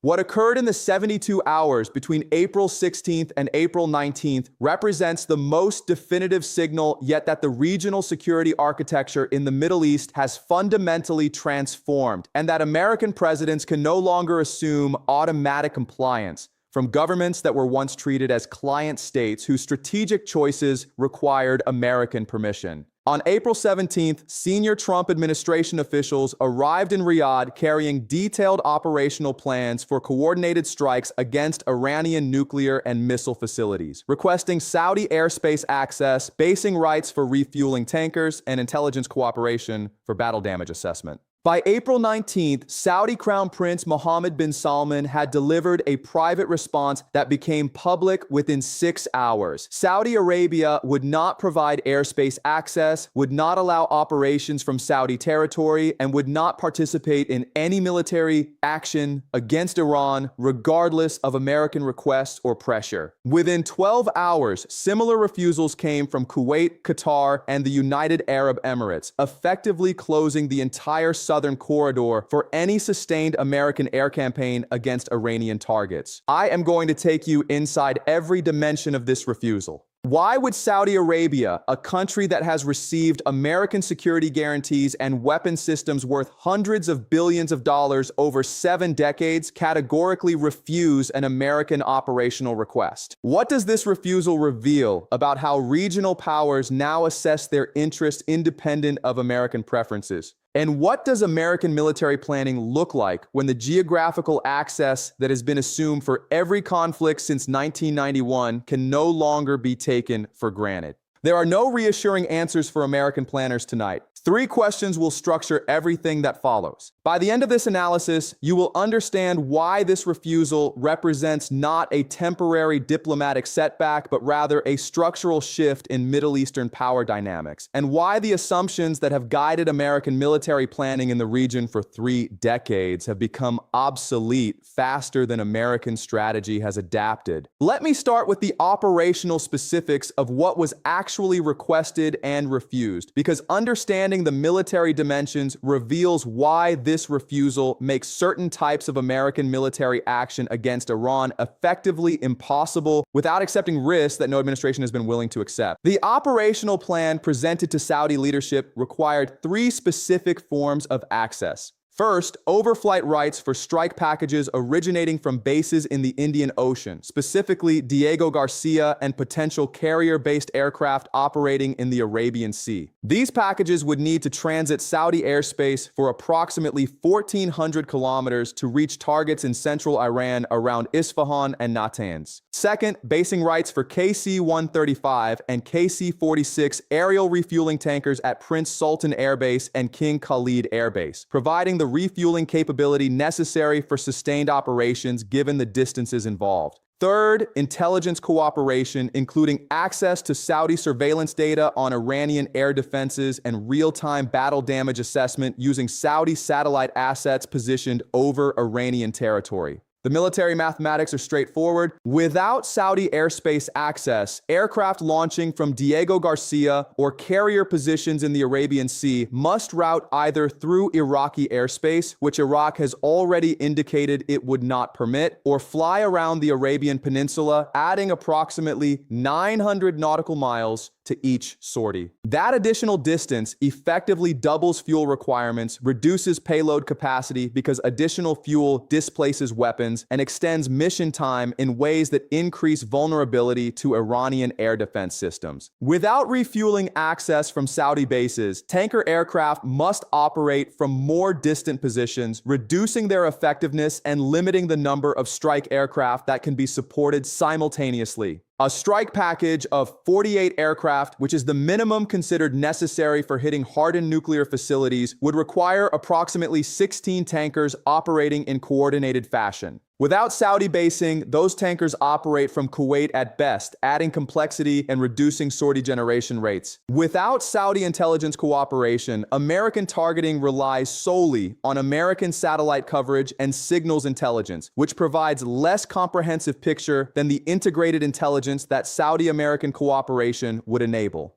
What occurred in the 72 hours between April 16th and April 19th represents the most definitive signal yet that the regional security architecture in the Middle East has fundamentally transformed, and that American presidents can no longer assume automatic compliance from governments that were once treated as client states whose strategic choices required American permission. On April 17th, senior Trump administration officials arrived in Riyadh carrying detailed operational plans for coordinated strikes against Iranian nuclear and missile facilities, requesting Saudi airspace access, basing rights for refueling tankers, and intelligence cooperation for battle damage assessment. By April 19th, Saudi Crown Prince Mohammed bin Salman had delivered a private response that became public within 6 hours. Saudi Arabia would not provide airspace access, would not allow operations from Saudi territory, and would not participate in any military action against Iran, regardless of American requests or pressure. Within 12 hours, similar refusals came from Kuwait, Qatar, and the United Arab Emirates, effectively closing the entire southern corridor for any sustained American air campaign against Iranian targets. I am going to take you inside every dimension of this refusal. Why would Saudi Arabia, a country that has received American security guarantees and weapon systems worth hundreds of billions of dollars over 7 decades, categorically refuse an American operational request? What does this refusal reveal about how regional powers now assess their interests independent of American preferences? And what does American military planning look like when the geographical access that has been assumed for every conflict since 1991 can no longer be taken for granted? There are no reassuring answers for American planners tonight. 3 questions will structure everything that follows. By the end of this analysis, you will understand why this refusal represents not a temporary diplomatic setback, but rather a structural shift in Middle Eastern power dynamics, and why the assumptions that have guided American military planning in the region for 3 decades have become obsolete faster than American strategy has adapted. Let me start with the operational specifics of what was actually requested and refused, because understanding the military dimensions reveals why this refusal makes certain types of American military action against Iran effectively impossible without accepting risks that no administration has been willing to accept. The operational plan presented to Saudi leadership required 3 specific forms of access. First, overflight rights for strike packages originating from bases in the Indian Ocean, specifically Diego Garcia and potential carrier-based aircraft operating in the Arabian Sea. These packages would need to transit Saudi airspace for approximately 1,400 kilometers to reach targets in central Iran around Isfahan and Natanz. Second, basing rights for KC-135 and KC-46 aerial refueling tankers at Prince Sultan Air Base and King Khalid Air Base, providing the refueling capability necessary for sustained operations given the distances involved. Third, intelligence cooperation, including access to Saudi surveillance data on Iranian air defenses and real-time battle damage assessment using Saudi satellite assets positioned over Iranian territory. The military mathematics are straightforward. Without Saudi airspace access, aircraft launching from Diego Garcia or carrier positions in the Arabian Sea must route either through Iraqi airspace, which Iraq has already indicated it would not permit, or fly around the Arabian Peninsula, adding approximately 900 nautical miles to each sortie. That additional distance effectively doubles fuel requirements, reduces payload capacity because additional fuel displaces weapons, and extends mission time in ways that increase vulnerability to Iranian air defense systems. Without refueling access from Saudi bases, tanker aircraft must operate from more distant positions, reducing their effectiveness and limiting the number of strike aircraft that can be supported simultaneously. A strike package of 48 aircraft, which is the minimum considered necessary for hitting hardened nuclear facilities, would require approximately 16 tankers operating in coordinated fashion. Without Saudi basing, those tankers operate from Kuwait at best, adding complexity and reducing sortie generation rates. Without Saudi intelligence cooperation, American targeting relies solely on American satellite coverage and signals intelligence, which provides less comprehensive picture than the integrated intelligence that Saudi-American cooperation would enable.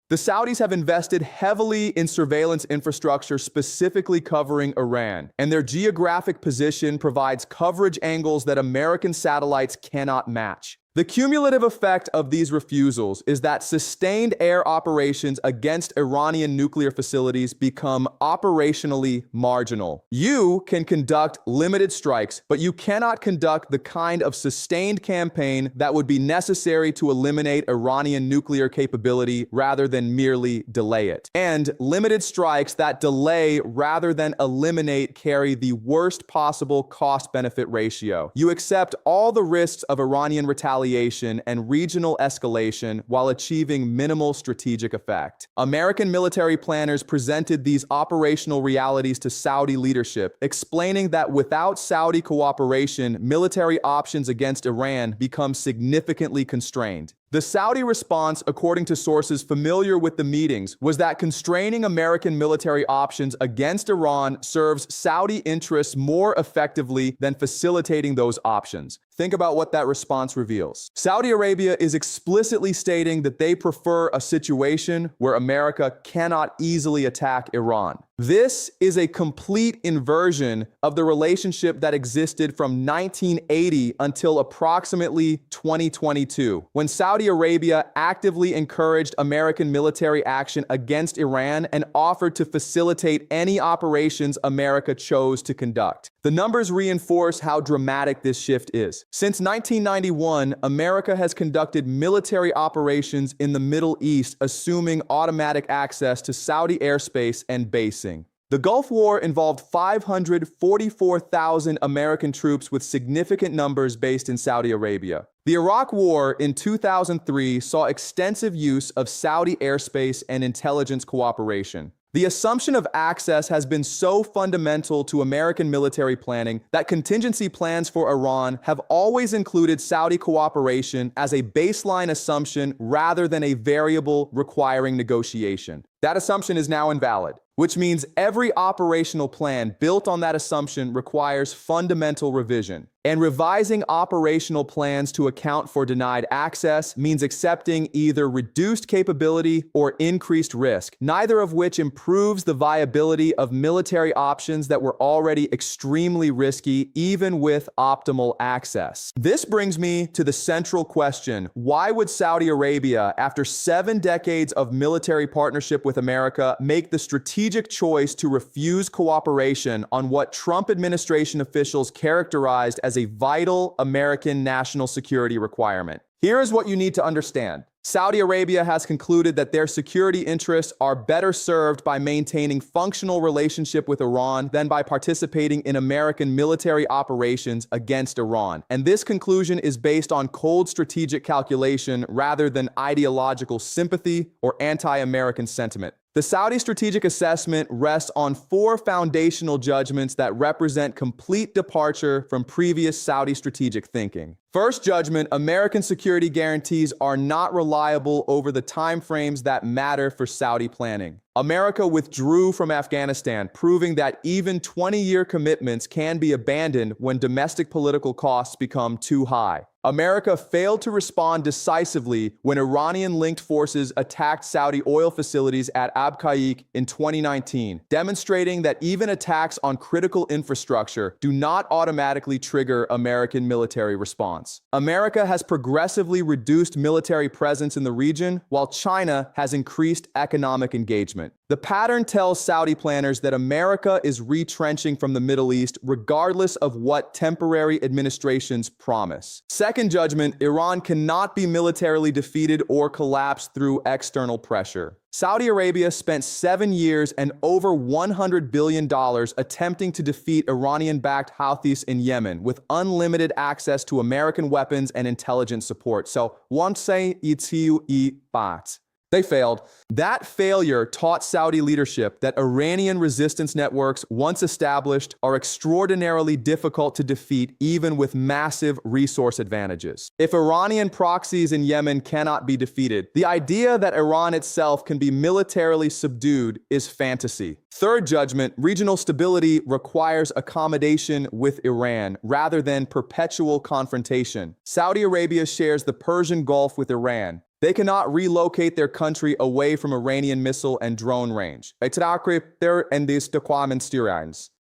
The The Saudis have invested heavily in surveillance infrastructure specifically covering Iran, and their geographic position provides coverage angles that American satellites cannot match. The cumulative effect of these refusals is that sustained air operations against Iranian nuclear facilities become operationally marginal. You can conduct limited strikes, but you cannot conduct the kind of sustained campaign that would be necessary to eliminate Iranian nuclear capability rather than merely delay it. And limited strikes that delay rather than eliminate carry the worst possible cost-benefit ratio. You accept all the risks of Iranian retaliation and regional escalation while achieving minimal strategic effect. American military planners presented these operational realities to Saudi leadership, explaining that without Saudi cooperation, military options against Iran become significantly constrained. The Saudi response, according to sources familiar with the meetings, was that constraining American military options against Iran serves Saudi interests more effectively than facilitating those options. Think about what that response reveals. Saudi Arabia is explicitly stating that they prefer a situation where America cannot easily attack Iran. This is a complete inversion of the relationship that existed from 1980 until approximately 2022, when Saudi Arabia actively encouraged American military action against Iran and offered to facilitate any operations America chose to conduct. The numbers reinforce how dramatic this shift is. Since 1991, America has conducted military operations in the Middle East, assuming automatic access to Saudi airspace and basing. The Gulf War involved 544,000 American troops with significant numbers based in Saudi Arabia. The Iraq War in 2003 saw extensive use of Saudi airspace and intelligence cooperation. The assumption of access has been so fundamental to American military planning that contingency plans for Iran have always included Saudi cooperation as a baseline assumption rather than a variable requiring negotiation. That assumption is now invalid, which means every operational plan built on that assumption requires fundamental revision. And revising operational plans to account for denied access means accepting either reduced capability or increased risk, neither of which improves the viability of military options that were already extremely risky, even with optimal access. This brings me to the central question: why would Saudi Arabia, after 7 decades of military partnership with America, make the strategic choice to refuse cooperation on what Trump administration officials characterized as a vital American national security requirement? Here is what you need to understand. Saudi Arabia has concluded that their security interests are better served by maintaining functional relationship with Iran than by participating in American military operations against Iran. And this conclusion is based on cold strategic calculation rather than ideological sympathy or anti-American sentiment. The Saudi strategic assessment rests on 4 foundational judgments that represent complete departure from previous Saudi strategic thinking. First judgment: American security guarantees are not reliable over the timeframes that matter for Saudi planning. America withdrew from Afghanistan, proving that even 20-year commitments can be abandoned when domestic political costs become too high. America failed to respond decisively when Iranian-linked forces attacked Saudi oil facilities at Abqaiq in 2019, demonstrating that even attacks on critical infrastructure do not automatically trigger American military response. America has progressively reduced military presence in the region, while China has increased economic engagement. The pattern tells Saudi planners that America is retrenching from the Middle East regardless of what temporary administrations promise. Second judgment: Iran cannot be militarily defeated or collapsed through external pressure. Saudi Arabia spent 7 years and over $100 billion attempting to defeat Iranian-backed Houthis in Yemen with unlimited access to American weapons and intelligence support. So, they failed. That failure taught Saudi leadership that Iranian resistance networks, once established, are extraordinarily difficult to defeat even with massive resource advantages. If Iranian proxies in Yemen cannot be defeated, the idea that Iran itself can be militarily subdued is fantasy. Third judgment: regional stability requires accommodation with Iran rather than perpetual confrontation. Saudi Arabia shares the Persian Gulf with Iran. They cannot relocate their country away from Iranian missile and drone range.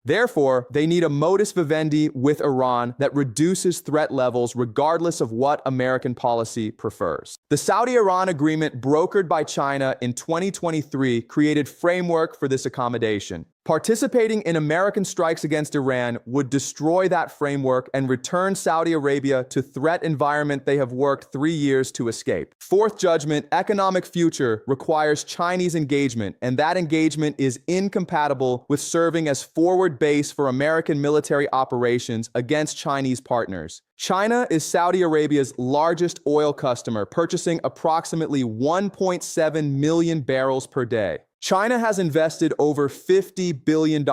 Therefore, they need a modus vivendi with Iran that reduces threat levels regardless of what American policy prefers. The Saudi-Iran agreement brokered by China in 2023 created framework for this accommodation. Participating in American strikes against Iran would destroy that framework and return Saudi Arabia to threat environment they have worked 3 years to escape. Fourth judgment, economic future requires Chinese engagement, and that engagement is incompatible with serving as forward base for American military operations against Chinese partners. China is Saudi Arabia's largest oil customer, purchasing approximately 1.7 million barrels per day. China has invested over $50 billion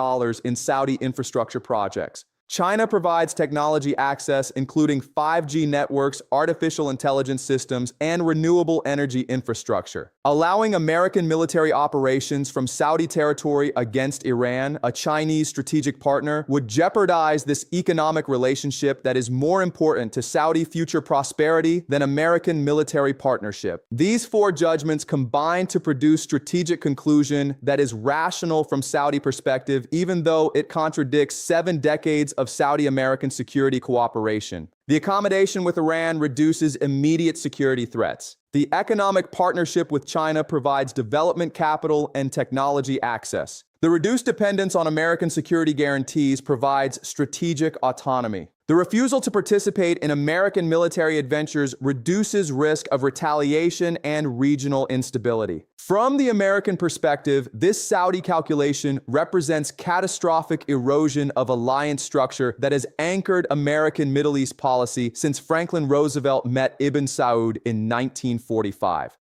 in Saudi infrastructure projects. China provides technology access, including 5G networks, artificial intelligence systems, and renewable energy infrastructure. Allowing American military operations from Saudi territory against Iran, a Chinese strategic partner, would jeopardize this economic relationship that is more important to Saudi future prosperity than American military partnership. These four judgments combine to produce strategic conclusion that is rational from Saudi perspective, even though it contradicts 7 decades of Saudi-American security cooperation. The accommodation with Iran reduces immediate security threats. The economic partnership with China provides development capital and technology access. The reduced dependence on American security guarantees provides strategic autonomy. The refusal to participate in American military adventures reduces risk of retaliation and regional instability. From the American perspective, this Saudi calculation represents catastrophic erosion of alliance structure that has anchored American Middle East policy since Franklin Roosevelt met Ibn Saud in 1945.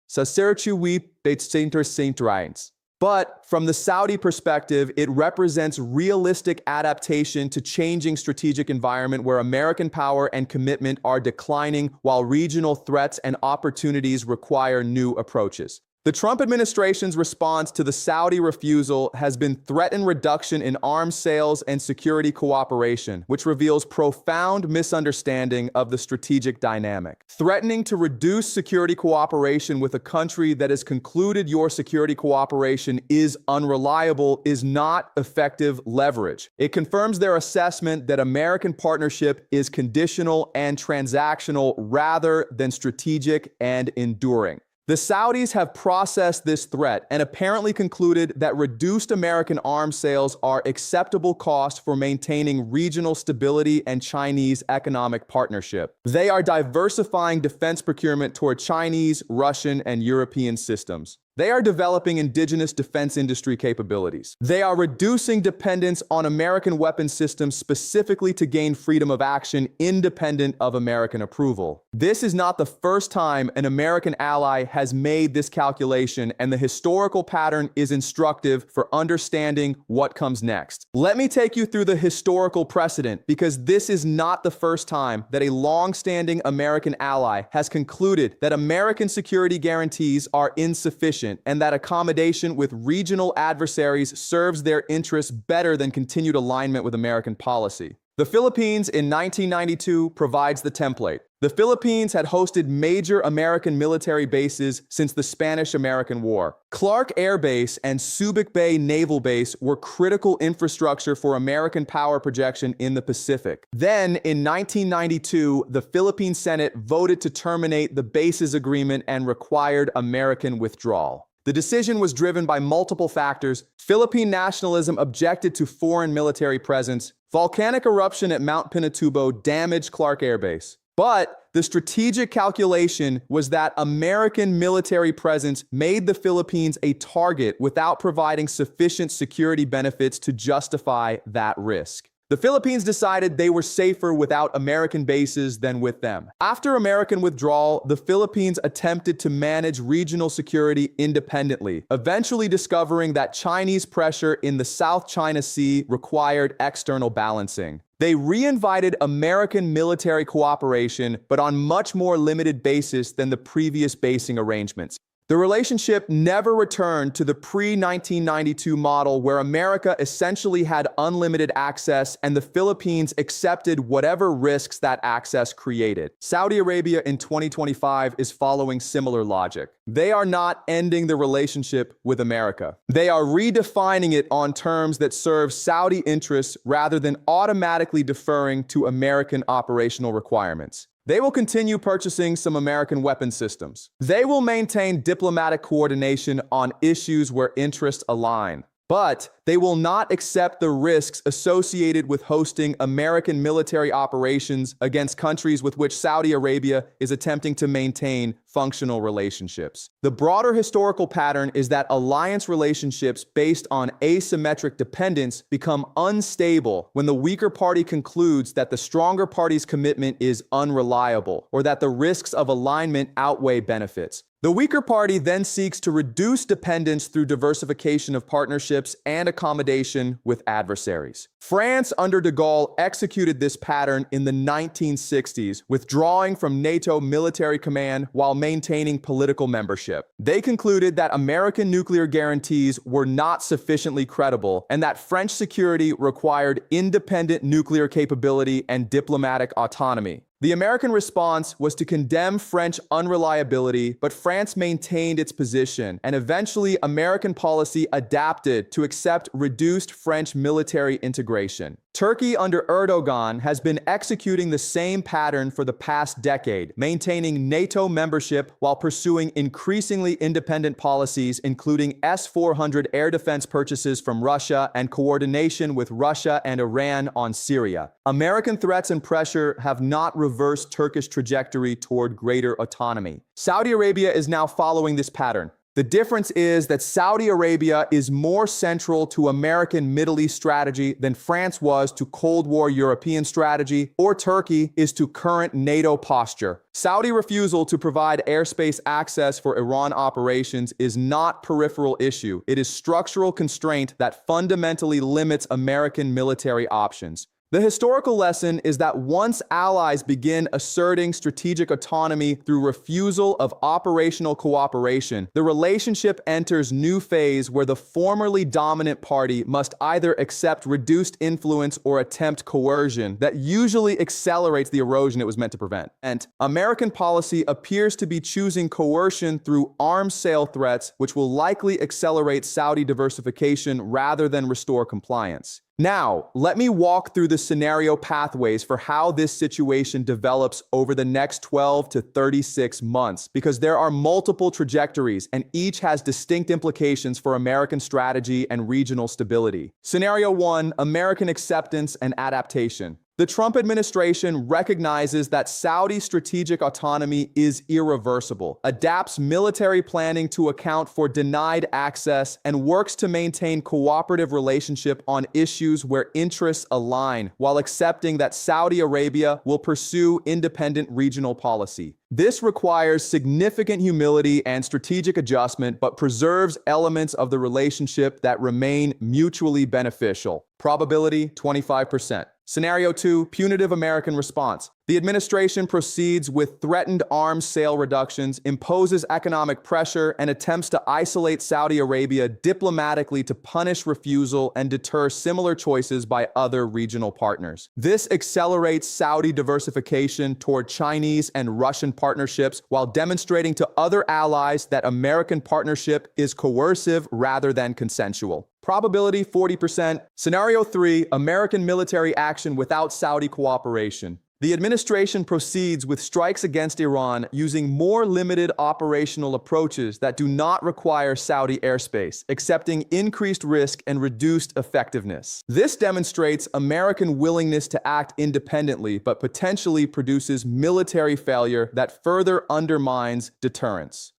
But from the Saudi perspective, it represents realistic adaptation to changing strategic environment where American power and commitment are declining while regional threats and opportunities require new approaches. The Trump administration's response to the Saudi refusal has been threatened reduction in arms sales and security cooperation, which reveals profound misunderstanding of the strategic dynamic. Threatening to reduce security cooperation with a country that has concluded your security cooperation is unreliable is not effective leverage. It confirms their assessment that American partnership is conditional and transactional rather than strategic and enduring. The Saudis have processed this threat and apparently concluded that reduced American arms sales are acceptable cost for maintaining regional stability and Chinese economic partnership. They are diversifying defense procurement toward Chinese, Russian, and European systems. They are developing indigenous defense industry capabilities. They are reducing dependence on American weapons systems specifically to gain freedom of action independent of American approval. This is not the first time an American ally has made this calculation, and the historical pattern is instructive for understanding what comes next. Let me take you through the historical precedent, because this is not the first time that a long-standing American ally has concluded that American security guarantees are insufficient and that accommodation with regional adversaries serves their interests better than continued alignment with American policy. The Philippines in 1992 provides the template. The Philippines had hosted major American military bases since the Spanish-American War. Clark Air Base and Subic Bay Naval Base were critical infrastructure for American power projection in the Pacific. Then, in 1992, the Philippine Senate voted to terminate the bases agreement and required American withdrawal. The decision was driven by multiple factors. Philippine nationalism objected to foreign military presence. Volcanic eruption at Mount Pinatubo damaged Clark Air Base. But the strategic calculation was that American military presence made the Philippines a target without providing sufficient security benefits to justify that risk. The Philippines decided they were safer without American bases than with them. After American withdrawal, the Philippines attempted to manage regional security independently, eventually discovering that Chinese pressure in the South China Sea required external balancing. They reinvited American military cooperation, but on much more limited basis than the previous basing arrangements. The relationship never returned to the pre-1992 model where America essentially had unlimited access and the Philippines accepted whatever risks that access created. Saudi Arabia in 2025 is following similar logic. They are not ending the relationship with America. They are redefining it on terms that serve Saudi interests rather than automatically deferring to American operational requirements. They will continue purchasing some American weapon systems. They will maintain diplomatic coordination on issues where interests align. But they will not accept the risks associated with hosting American military operations against countries with which Saudi Arabia is attempting to maintain functional relationships. The broader historical pattern is that alliance relationships based on asymmetric dependence become unstable when the weaker party concludes that the stronger party's commitment is unreliable or that the risks of alignment outweigh benefits. The weaker party then seeks to reduce dependence through diversification of partnerships and accommodation with adversaries. France under de Gaulle executed this pattern in the 1960s, withdrawing from NATO military command while maintaining political membership. They concluded that American nuclear guarantees were not sufficiently credible and that French security required independent nuclear capability and diplomatic autonomy. The American response was to condemn French unreliability, but France maintained its position, and eventually American policy adapted to accept reduced French military integration. Turkey under Erdogan has been executing the same pattern for the past decade, maintaining NATO membership while pursuing increasingly independent policies, including S-400 air defense purchases from Russia and coordination with Russia and Iran on Syria. American threats and pressure have not reversed Turkish trajectory toward greater autonomy. Saudi Arabia is now following this pattern. The difference is that Saudi Arabia is more central to American Middle East strategy than France was to Cold War European strategy or Turkey is to current NATO posture. Saudi refusal to provide airspace access for Iran operations is not a peripheral issue. It is structural constraint that fundamentally limits American military options. The historical lesson is that once allies begin asserting strategic autonomy through refusal of operational cooperation, the relationship enters new phase where the formerly dominant party must either accept reduced influence or attempt coercion that usually accelerates the erosion it was meant to prevent. And American policy appears to be choosing coercion through arms sale threats, which will likely accelerate Saudi diversification rather than restore compliance. Now, let me walk through the scenario pathways for how this situation develops over the next 12 to 36 months, because there are multiple trajectories and each has distinct implications for American strategy and regional stability. Scenario 1, American acceptance and adaptation. The Trump administration recognizes that Saudi strategic autonomy is irreversible, adapts military planning to account for denied access, and works to maintain cooperative relationship on issues where interests align, while accepting that Saudi Arabia will pursue independent regional policy. This requires significant humility and strategic adjustment, but preserves elements of the relationship that remain mutually beneficial. Probability 25%. Scenario 2, punitive American response. The administration proceeds with threatened arms sale reductions, imposes economic pressure, and attempts to isolate Saudi Arabia diplomatically to punish refusal and deter similar choices by other regional partners. This accelerates Saudi diversification toward Chinese and Russian partnerships while demonstrating to other allies that American partnership is coercive rather than consensual. Probability 40%. Scenario 3, American military action without Saudi cooperation. The administration proceeds with strikes against Iran using more limited operational approaches that do not require Saudi airspace, accepting increased risk and reduced effectiveness. This demonstrates American willingness to act independently, but potentially produces military failure that further undermines deterrence.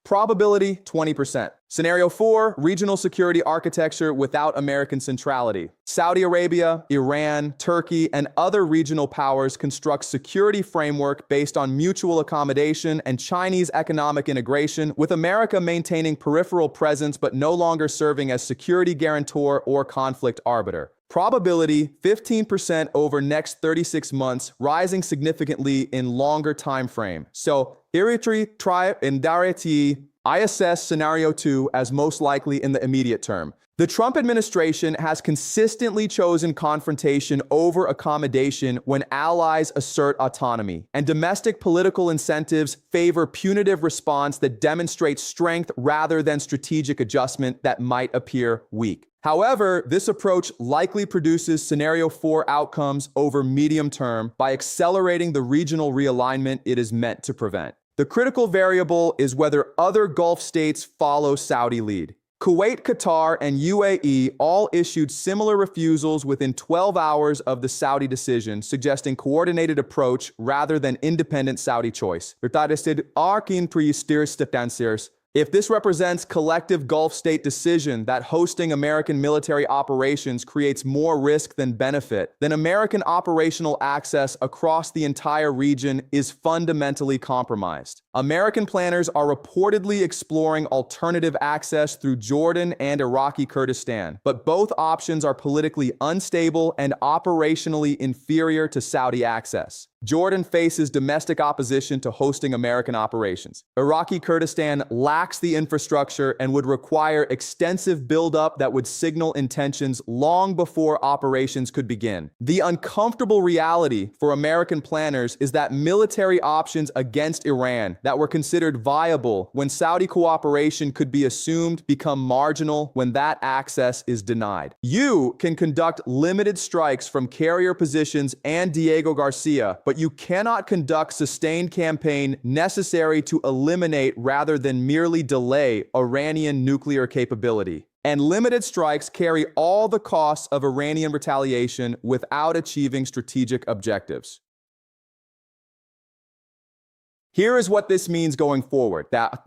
Probability 20%. Scenario 4, regional security architecture without American centrality. Saudi Arabia, Iran, Turkey, and other regional powers construct security framework based on mutual accommodation and Chinese economic integration, with America maintaining peripheral presence but no longer serving as security guarantor or conflict arbiter. Probability 15% over next 36 months, rising significantly in longer time frame. So, Iritri try indarity, I assess scenario 2 as most likely in the immediate term. The Trump administration has consistently chosen confrontation over accommodation when allies assert autonomy, and domestic political incentives favor punitive response that demonstrates strength rather than strategic adjustment that might appear weak. However, this approach likely produces scenario 4 outcomes over medium term by accelerating the regional realignment it is meant to prevent. The critical variable is whether other Gulf states follow Saudi lead. Kuwait, Qatar, and UAE all issued similar refusals within 12 hours of the Saudi decision, suggesting coordinated approach rather than independent Saudi choice. If this represents collective Gulf state decision that hosting American military operations creates more risk than benefit, then American operational access across the entire region is fundamentally compromised. American planners are reportedly exploring alternative access through Jordan and Iraqi Kurdistan, but both options are politically unstable and operationally inferior to Saudi access. Jordan faces domestic opposition to hosting American operations. Iraqi Kurdistan lacks the infrastructure and would require extensive buildup that would signal intentions long before operations could begin. The uncomfortable reality for American planners is that military options against Iran that were considered viable when Saudi cooperation could be assumed become marginal when that access is denied. You can conduct limited strikes from carrier positions and Diego Garcia, but you cannot conduct sustained campaign necessary to eliminate rather than merely delay Iranian nuclear capability. And limited strikes carry all the costs of Iranian retaliation without achieving strategic objectives. Here is what this means going forward. The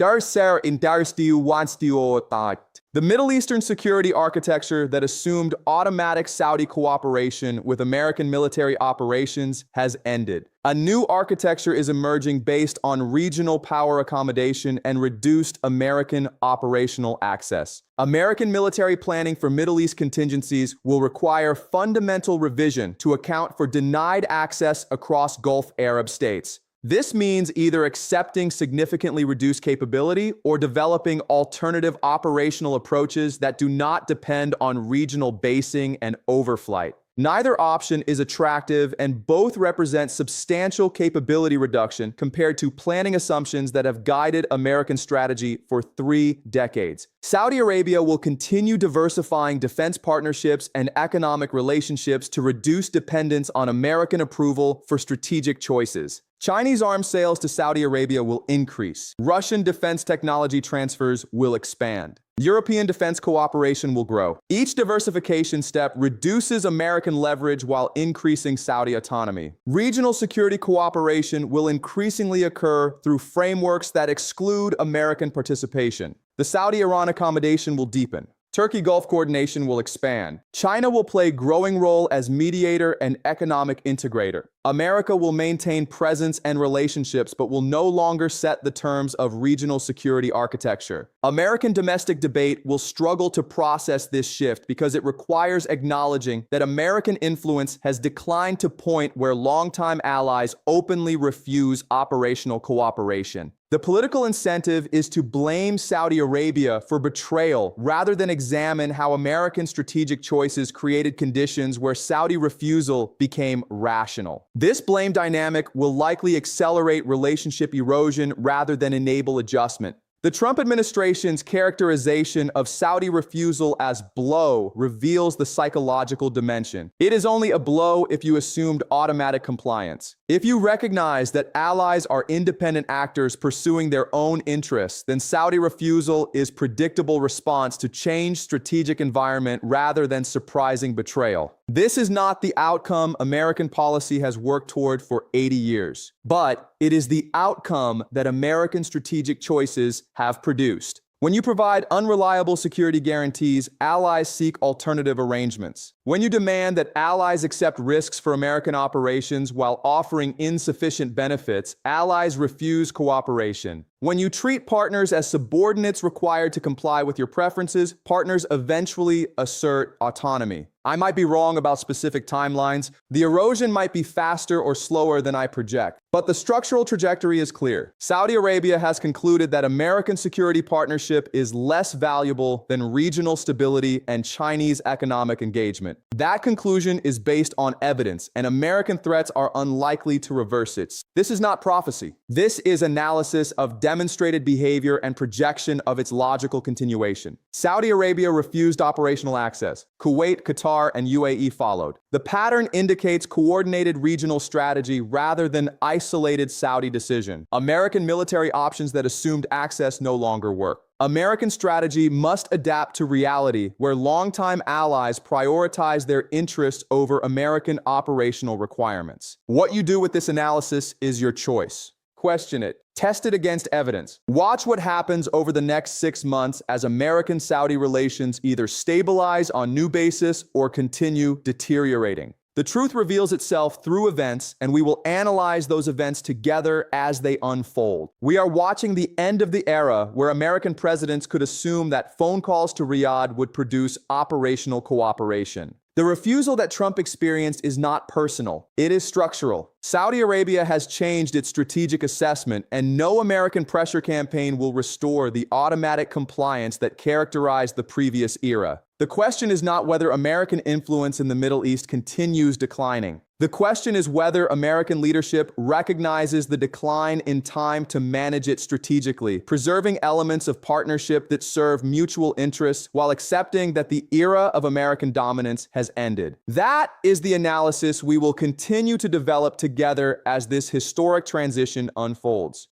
Middle Eastern security architecture that assumed automatic Saudi cooperation with American military operations has ended. A new architecture is emerging based on regional power accommodation and reduced American operational access. American military planning for Middle East contingencies will require fundamental revision to account for denied access across Gulf Arab states. This means either accepting significantly reduced capability or developing alternative operational approaches that do not depend on regional basing and overflight. Neither option is attractive, and both represent substantial capability reduction compared to planning assumptions that have guided American strategy for 3 decades. Saudi Arabia will continue diversifying defense partnerships and economic relationships to reduce dependence on American approval for strategic choices. Chinese arms sales to Saudi Arabia will increase. Russian defense technology transfers will expand. European defense cooperation will grow. Each diversification step reduces American leverage while increasing Saudi autonomy. Regional security cooperation will increasingly occur through frameworks that exclude American participation. The Saudi-Iran accommodation will deepen. Turkey-Gulf coordination will expand. China will play a growing role as mediator and economic integrator. America will maintain presence and relationships, but will no longer set the terms of regional security architecture. American domestic debate will struggle to process this shift because it requires acknowledging that American influence has declined to point where longtime allies openly refuse operational cooperation. The political incentive is to blame Saudi Arabia for betrayal rather than examine how American strategic choices created conditions where Saudi refusal became rational. This blame dynamic will likely accelerate relationship erosion rather than enable adjustment. The Trump administration's characterization of Saudi refusal as blow reveals the psychological dimension. It is only a blow if you assumed automatic compliance. If you recognize that allies are independent actors pursuing their own interests, then Saudi refusal is predictable response to changed strategic environment rather than surprising betrayal. This is not the outcome American policy has worked toward for 80 years, but it is the outcome that American strategic choices have produced. When you provide unreliable security guarantees, allies seek alternative arrangements. When you demand that allies accept risks for American operations while offering insufficient benefits, allies refuse cooperation. When you treat partners as subordinates required to comply with your preferences, partners eventually assert autonomy. I might be wrong about specific timelines. The erosion might be faster or slower than I project, but the structural trajectory is clear. Saudi Arabia has concluded that American security partnership is less valuable than regional stability and Chinese economic engagement. That conclusion is based on evidence, and American threats are unlikely to reverse it. This is not prophecy. This is analysis of demonstrated behavior and projection of its logical continuation. Saudi Arabia refused operational access. Kuwait, Qatar, and UAE followed. The pattern indicates coordinated regional strategy rather than isolated Saudi decision. American military options that assumed access no longer work. American strategy must adapt to reality where longtime allies prioritize their interests over American operational requirements. What you do with this analysis is your choice. Question it. Test it against evidence. Watch what happens over the next 6 months as American-Saudi relations either stabilize on new basis or continue deteriorating. The truth reveals itself through events, and we will analyze those events together as they unfold. We are watching the end of the era where American presidents could assume that phone calls to Riyadh would produce operational cooperation. The refusal that Trump experienced is not personal, it is structural. Saudi Arabia has changed its strategic assessment, and no American pressure campaign will restore the automatic compliance that characterized the previous era. The question is not whether American influence in the Middle East continues declining. The question is whether American leadership recognizes the decline in time to manage it strategically, preserving elements of partnership that serve mutual interests while accepting that the era of American dominance has ended. That is the analysis we will continue to develop together as this historic transition unfolds.